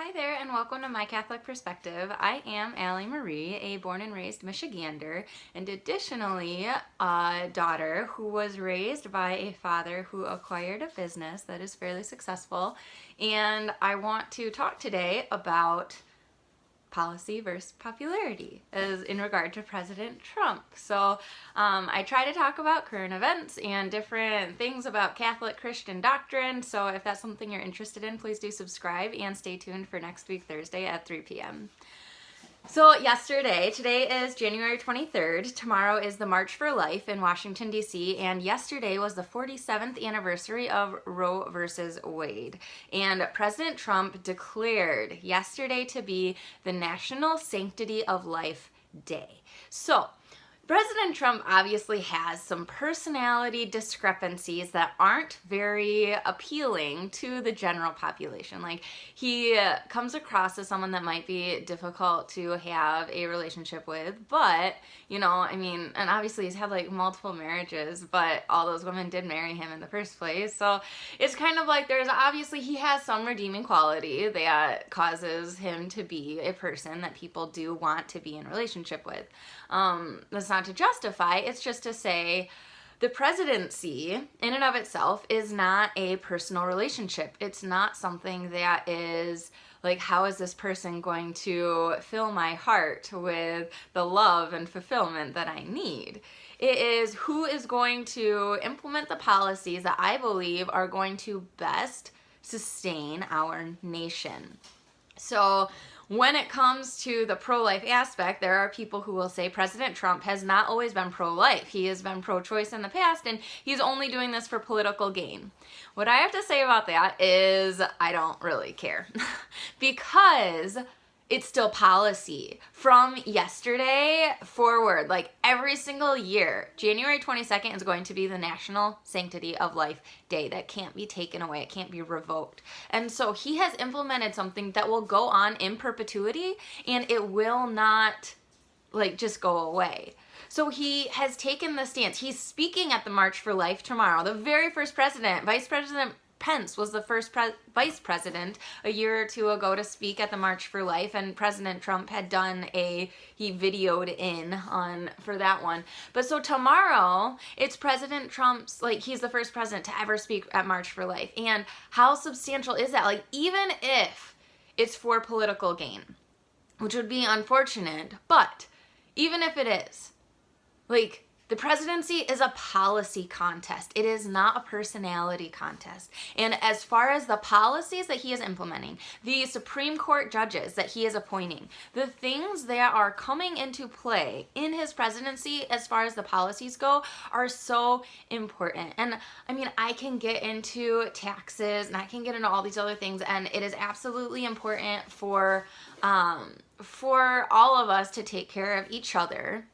Hi there and welcome to My Catholic Perspective. I am Allie Marie, a born and raised Michigander, and additionally a daughter who was raised by a father who acquired a business that is fairly successful. And I want to talk today about policy versus popularity as in regard to President Trump. So I try to talk about current events and different things about Catholic Christian doctrine. So if that's something you're interested in, please do subscribe and stay tuned for next week, Thursday at 3 p.m. So today is January 23rd. Tomorrow is the March for Life in Washington, D.C. And yesterday was the 47th anniversary of Roe versus Wade. And President Trump declared yesterday to be the National Sanctity of Life Day. So President Trump obviously has some personality discrepancies that aren't very appealing to the general population. Like, he comes across as someone that might be difficult to have a relationship with, but, and obviously he's had like multiple marriages, but all those women did marry him in the first place. So it's kind of like he has some redeeming quality that causes him to be a person that people do want to be in a relationship with. That's not to justify, it's just to say the presidency in and of itself is not a personal relationship. It's not something that is like, how is this person going to fill my heart with the love and fulfillment that I need? It is who is going to implement the policies that I believe are going to best sustain our nation. So when it comes to the pro-life aspect, there are people who will say President Trump has not always been pro-life. He has been pro-choice in the past, and he's only doing this for political gain. What I have to say about that is I don't really care because it's still policy. From yesterday forward, like every single year, January 22nd is going to be the National Sanctity of Life Day. That can't be taken away. It can't be revoked. And so he has implemented something that will go on in perpetuity, and it will not just go away. So he has taken the stance. He's speaking at the March for Life tomorrow. The very first president, Vice President Pence was the first vice president a year or two ago to speak at the March for Life, and President Trump had he videoed in on for that one. But so tomorrow, it's President Trump's, he's the first president to ever speak at March for Life. And how substantial is that? Even if it's for political gain, which would be unfortunate, but even if it is, the presidency is a policy contest. It is not a personality contest. And as far as the policies that he is implementing, the Supreme Court judges that he is appointing, the things that are coming into play in his presidency as far as the policies go are so important. And I can get into taxes and I can get into all these other things, and it is absolutely important for all of us to take care of each other.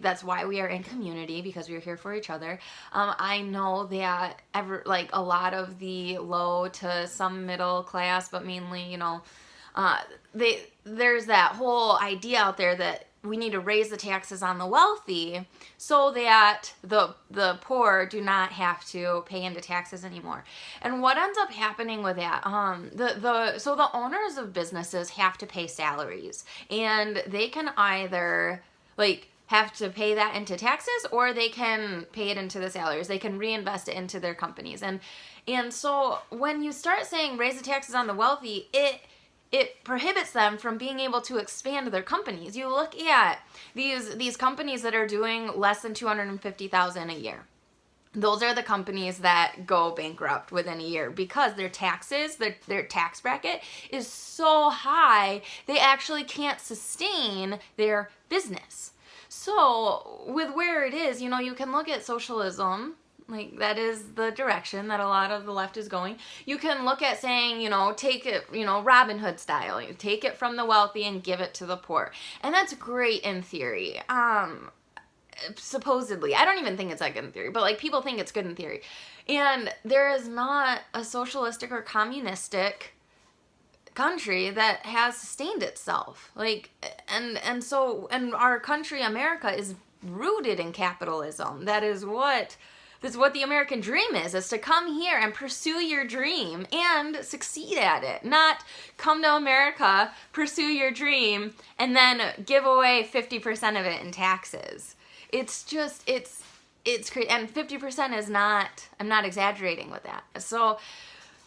That's why we are in community, because we are here for each other. I know that a lot of the low to some middle class, but mainly, there's that whole idea out there that we need to raise the taxes on the wealthy so that the poor do not have to pay into taxes anymore. And what ends up happening with that, so the owners of businesses have to pay salaries, and they can either have to pay that into taxes, or they can pay it into the salaries. They can reinvest it into their companies. And so when you start saying raise the taxes on the wealthy, it prohibits them from being able to expand their companies. You look at these companies that are doing less than $250,000 a year. Those are the companies that go bankrupt within a year because their taxes, their tax bracket is so high, they actually can't sustain their business. So with where it is, you can look at socialism, that is the direction that a lot of the left is going. You can look at saying, take it, Robin Hood style, take it from the wealthy and give it to the poor. And that's great in theory. Supposedly, I don't even think it's that good in theory, but people think it's good in theory. And there is not a socialistic or communistic country that has sustained itself. And our country, America, is rooted in capitalism. That is what This is what the American dream is to come here and pursue your dream and succeed at it. Not come to America, pursue your dream, and then give away 50% of it in taxes. It's just, it's crazy. And 50% is not, I'm not exaggerating with that. So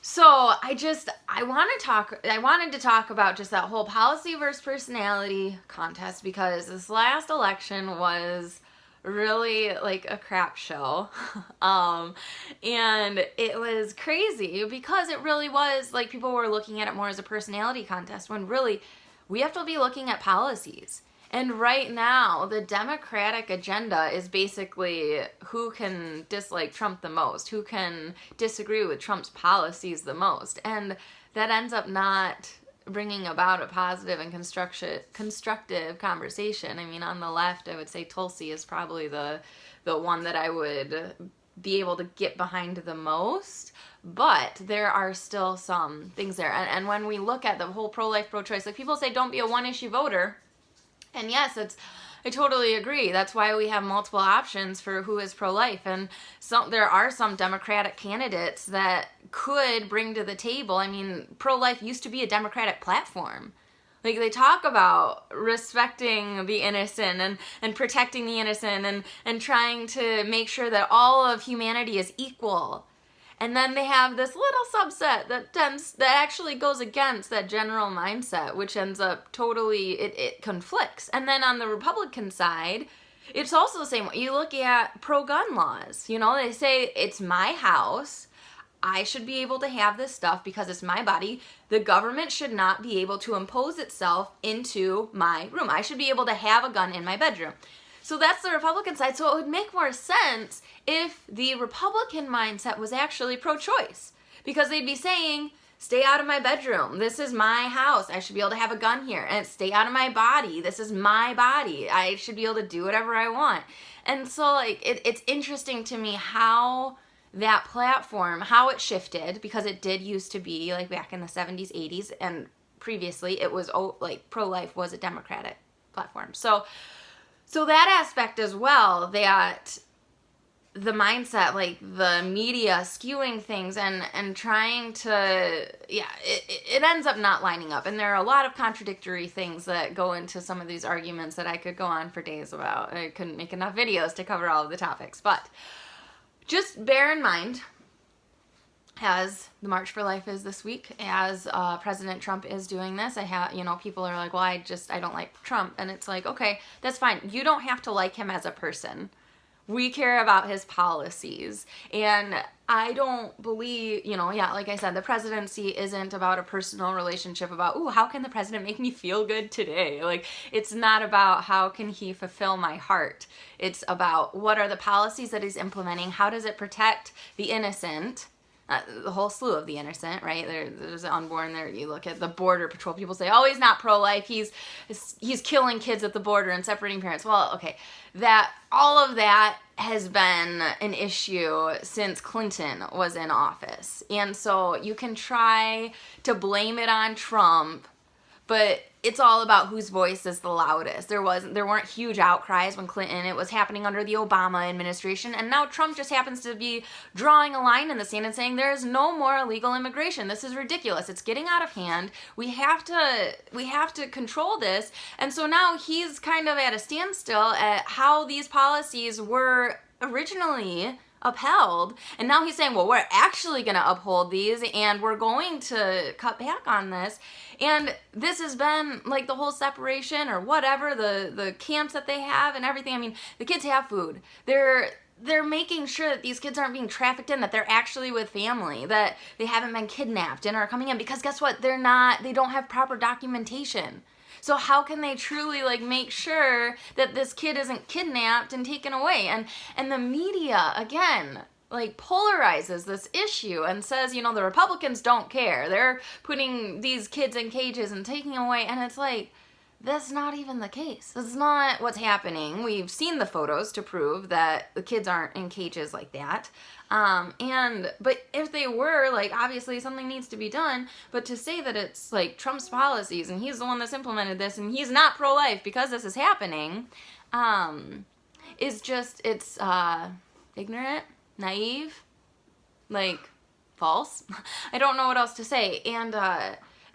I wanted to talk about just that whole policy versus personality contest, because this last election was really like a crap show. And it was crazy because it really was like people were looking at it more as a personality contest, when really we have to be looking at policies. And right now, the Democratic agenda is basically who can dislike Trump the most, who can disagree with Trump's policies the most. And that ends up not bringing about a positive and constructive conversation. I mean, on the left, I would say Tulsi is probably the one that I would be able to get behind the most. But there are still some things there. And when we look at the whole pro-life, pro-choice, like people say, don't be a one-issue voter. And yes, I totally agree. That's why we have multiple options for who is pro-life. And there are some Democratic candidates that could bring to the table. I mean, pro-life used to be a Democratic platform. Like, they talk about respecting the innocent and protecting the innocent and trying to make sure that all of humanity is equal. And then they have this little subset that actually goes against that general mindset, which ends up totally, it conflicts. And then on the Republican side, it's also the same way. You look at pro-gun laws. You know, they say, it's my house. I should be able to have this stuff because it's my body. The government should not be able to impose itself into my room. I should be able to have a gun in my bedroom. So that's the Republican side. So it would make more sense if the Republican mindset was actually pro-choice, because they'd be saying, stay out of my bedroom. This is my house. I should be able to have a gun here. And stay out of my body. This is my body. I should be able to do whatever I want. And so, like, it's interesting to me how that platform, how it shifted, because it did used to be, like, back in the 70s, 80s, and previously it was, like, pro-life was a Democratic platform. So that aspect as well, that the mindset, like the media skewing things and trying to, it ends up not lining up. And there are a lot of contradictory things that go into some of these arguments that I could go on for days about. I couldn't make enough videos to cover all of the topics. But just bear in mind, as the March for Life is this week, as President Trump is doing this, people are like, well, I don't like Trump. And it's like, okay, that's fine. You don't have to like him as a person. We care about his policies. And I don't believe, like I said, the presidency isn't about a personal relationship about, ooh, how can the president make me feel good today? Like, it's not about how can he fulfill my heart. It's about what are the policies that he's implementing? How does it protect the innocent? The whole slew of the innocent, right? There's unborn there. You look at the Border Patrol. People say, oh, he's not pro-life. He's killing kids at the border and separating parents. Well, okay, all of that has been an issue since Clinton was in office. And so you can try to blame it on Trump, but it's all about whose voice is the loudest. There weren't huge outcries when Clinton. It was happening under the Obama administration, and now Trump just happens to be drawing a line in the sand and saying there is no more illegal immigration. This is ridiculous. It's getting out of hand. We have to control this. And so now he's kind of at a standstill at how these policies were originally upheld, and now he's saying, well, we're actually going to uphold these and we're going to cut back on this. And this has been like the whole separation or whatever, the camps that they have and everything. I mean, the kids have food. They're making sure that these kids aren't being trafficked in, that they're actually with family, that they haven't been kidnapped and are coming in, because guess what? They don't have proper documentation. So how can they truly make sure that this kid isn't kidnapped and taken away? And the media, again, polarizes this issue and says, the Republicans don't care. They're putting these kids in cages and taking away. And it's like, that's not even the case. That's not what's happening. We've seen the photos to prove that the kids aren't in cages like that. But if they were, obviously something needs to be done. But to say that it's Trump's policies and he's the one that's implemented this and he's not pro-life because this is happening, is just, it's ignorant. naive, like false. I don't know what else to say.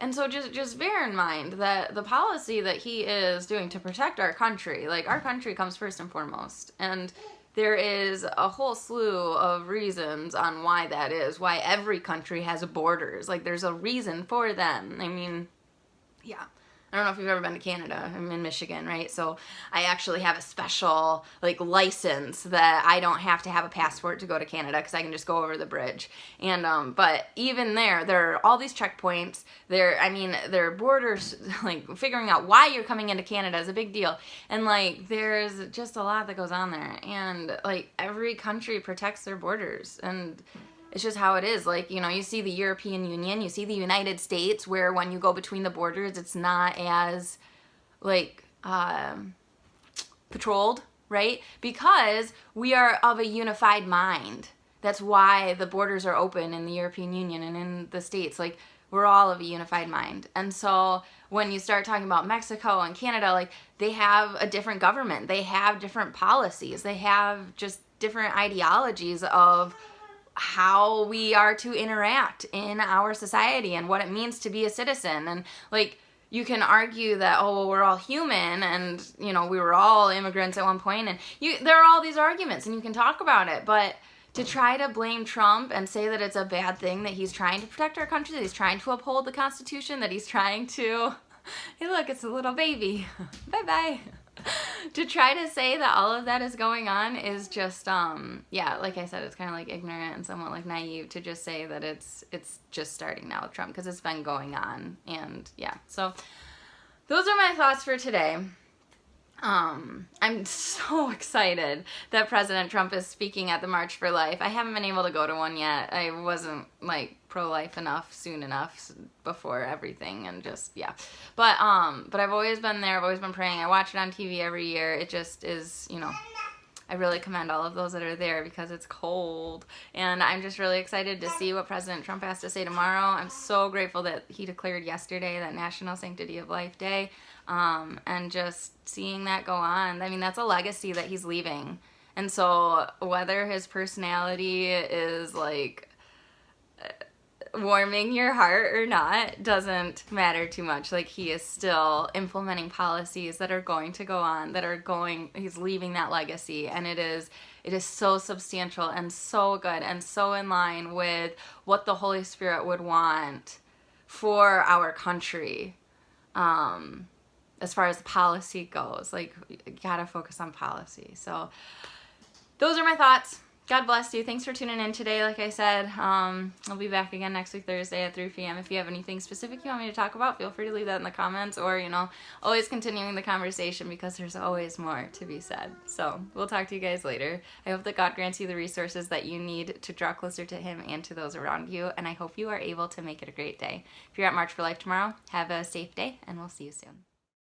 And so just bear in mind that the policy that he is doing to protect our country, like our country comes first and foremost. And there is a whole slew of reasons on why that is, why every country has borders. Like there's a reason for them. I mean, yeah. I don't know if you've ever been to Canada. I'm in Michigan, right? So I actually have a special like license that I don't have to have a passport to go to Canada because I can just go over the bridge. And but even there are all these checkpoints. There are borders. Like figuring out why you're coming into Canada is a big deal. And like there's just a lot that goes on there. And like every country protects their borders, and it's just how it is. Like, you know, you see the European Union, you see the United States, where when you go between the borders, it's not as, like, patrolled, right? Because we are of a unified mind. That's why the borders are open in the European Union and in the States. Like, we're all of a unified mind. And so when you start talking about Mexico and Canada, like, they have a different government. They have different policies. They have just different ideologies of how we are to interact in our society and what it means to be a citizen. And like you can argue that, oh, well, we're all human and, you know, we were all immigrants at one point, and there are all these arguments and you can talk about it, but to try to blame Trump and say that it's a bad thing that he's trying to protect our country, that he's trying to uphold the Constitution, that he's trying to, hey look, it's a little baby, bye-bye. To try to say that all of that is going on is just, yeah, like I said, it's kind of like ignorant and somewhat like naive to just say that it's just starting now with Trump, because it's been going on. And yeah, so those are my thoughts for today. I'm so excited that President Trump is speaking at the March for Life. I haven't been able to go to one yet. I wasn't like pro-life enough soon enough before everything, and just, yeah. But I've always been there. I've always been praying. I watch it on TV every year. It just is, you know, I really commend all of those that are there because it's cold. And I'm just really excited to see what President Trump has to say tomorrow. I'm so grateful that he declared yesterday that National Sanctity of Life Day. And just seeing that go on, I mean, that's a legacy that he's leaving. And so whether his personality is like warming your heart or not doesn't matter too much. Like, he is still implementing policies that are going to go on, he's leaving that legacy, and it is so substantial and so good and so in line with what the Holy Spirit would want for our country. As far as policy goes, like, you gotta focus on policy. So those are my thoughts. God bless you. Thanks for tuning in today. Like I said, I'll be back again next week, Thursday at 3 p.m. If you have anything specific you want me to talk about, feel free to leave that in the comments, or, you know, always continuing the conversation, because there's always more to be said. So we'll talk to you guys later. I hope that God grants you the resources that you need to draw closer to Him and to those around you, and I hope you are able to make it a great day. If you're at March for Life tomorrow, have a safe day, and we'll see you soon.